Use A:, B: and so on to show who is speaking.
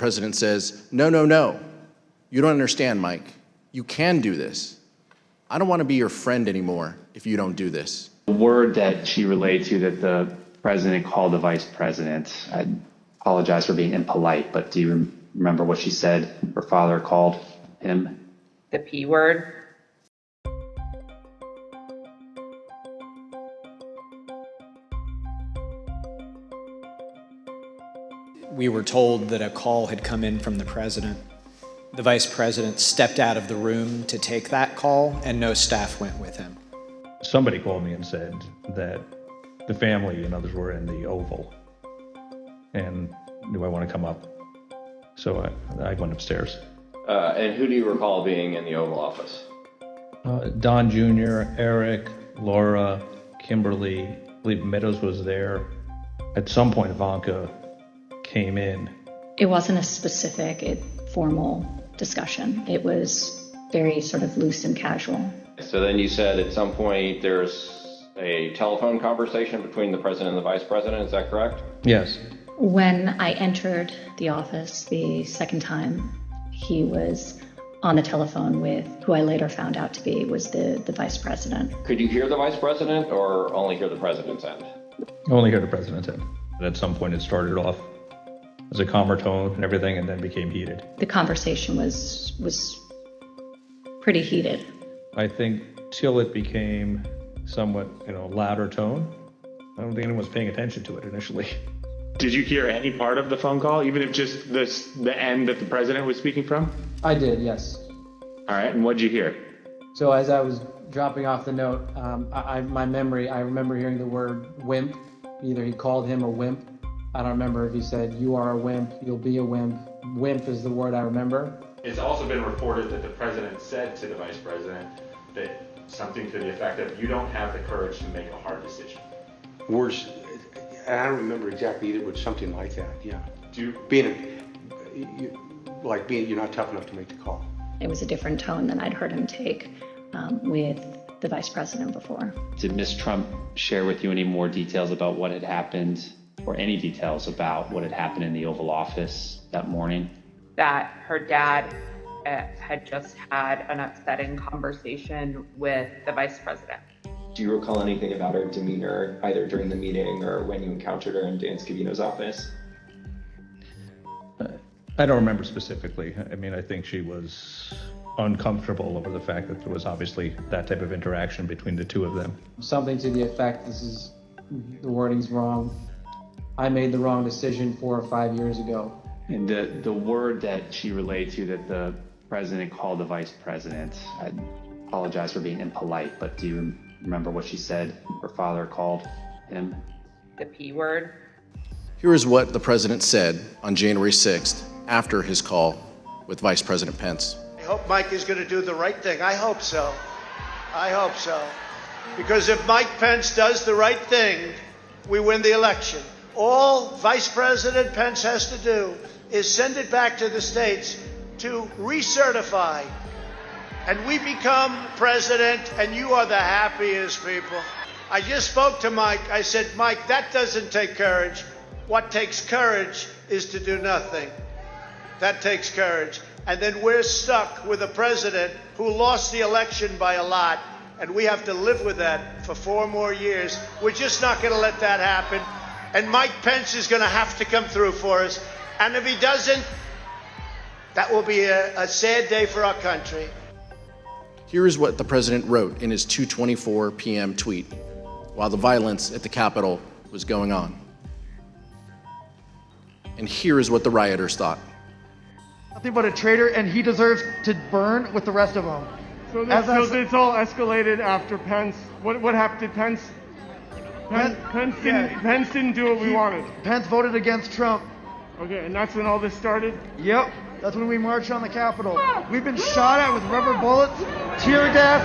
A: president says, no, no, no. You don't understand, Mike. You can do this. I don't want to be your friend anymore if you don't do this.
B: The word that she relayed to that the president called the vice president, I apologize for being impolite, but do you remember what she said her father called him?
C: The P word.
D: We were told that a call had come in from the president. The vice president stepped out of the room to take that call, and no staff went with him.
E: Somebody called me and said that the family and others were in the Oval, and do I want to come up? So I went upstairs.
F: And who do you recall being in the Oval Office?
E: Don Jr., Eric, Laura, Kimberly, I believe Meadows was there. At some point, Ivanka came in.
G: It wasn't a specific, formal discussion. It was very sort of loose and casual.
F: So then you said at some point there's a telephone conversation between the president and the vice president, is that correct?
E: Yes.
G: When I entered the office the second time, he was on the telephone with who I later found out to be was the vice president.
F: Could you hear the vice president or only hear the president's end?
E: Only heard the president say. And at some point it started off as a calmer tone and everything, and then became heated.
G: The conversation was pretty heated.
E: I think till it became somewhat, louder tone. I don't think anyone was paying attention to it initially.
H: Did you hear any part of the phone call, even if just the end that the president was speaking from?
I: I did, yes.
H: All right, and what did you hear?
I: So as I was dropping off the note, I remember hearing the word wimp. Either he called him a wimp. I don't remember if he said, you are a wimp, you'll be a wimp. Wimp is the word I remember.
H: It's also been reported that the president said to the vice president that something to the effect of, you don't have the courage to make a hard decision.
J: Words, I don't remember exactly either, but something like that, yeah. You're not tough enough to make the call.
G: It was a different tone than I'd heard him take with the vice president before.
B: Did Ms. Trump share with you any more details about what had happened, or any details about what had happened in the Oval Office that morning?
C: That her dad had just had an upsetting conversation with the vice president.
F: Do you recall anything about her demeanor, either during the meeting or when you encountered her in Dan Scavino's office?
E: I don't remember specifically. I think she was uncomfortable over the fact that there was obviously that type of interaction between the two of them.
I: Something to the effect, the wording's wrong. I made the wrong decision 4 or 5 years ago.
B: And the word that she relayed to that the president called the vice president, I apologize for being impolite, but do you remember what she said her father called him?
C: The P word.
A: Here is what the president said on January 6th after his call with Vice President Pence.
K: I hope Mike is going to do the right thing. I hope so. I hope so. Because if Mike Pence does the right thing, we win the election. All Vice President Pence has to do is send it back to the states to recertify. And we become president, and you are the happiest people. I just spoke to Mike. I said, Mike, that doesn't take courage. What takes courage is to do nothing. That takes courage. And then we're stuck with a president who lost the election by a lot, and we have to live with that for 4 more years. We're just not going to let that happen. And Mike Pence is going to have to come through for us. And if he doesn't, that will be a sad day for our country.
A: Here is what the president wrote in his 2:24 p.m. tweet while the violence at the Capitol was going on. And here is what the rioters thought.
L: Nothing but a traitor, and he deserves to burn with the rest of them.
M: So it's all escalated after Pence. What happened to Pence? Pence didn't do what we wanted.
L: Pence voted against Trump.
M: Okay, and that's when all this started?
L: Yep, that's when we marched on the Capitol. We've been shot at with rubber bullets, tear gas.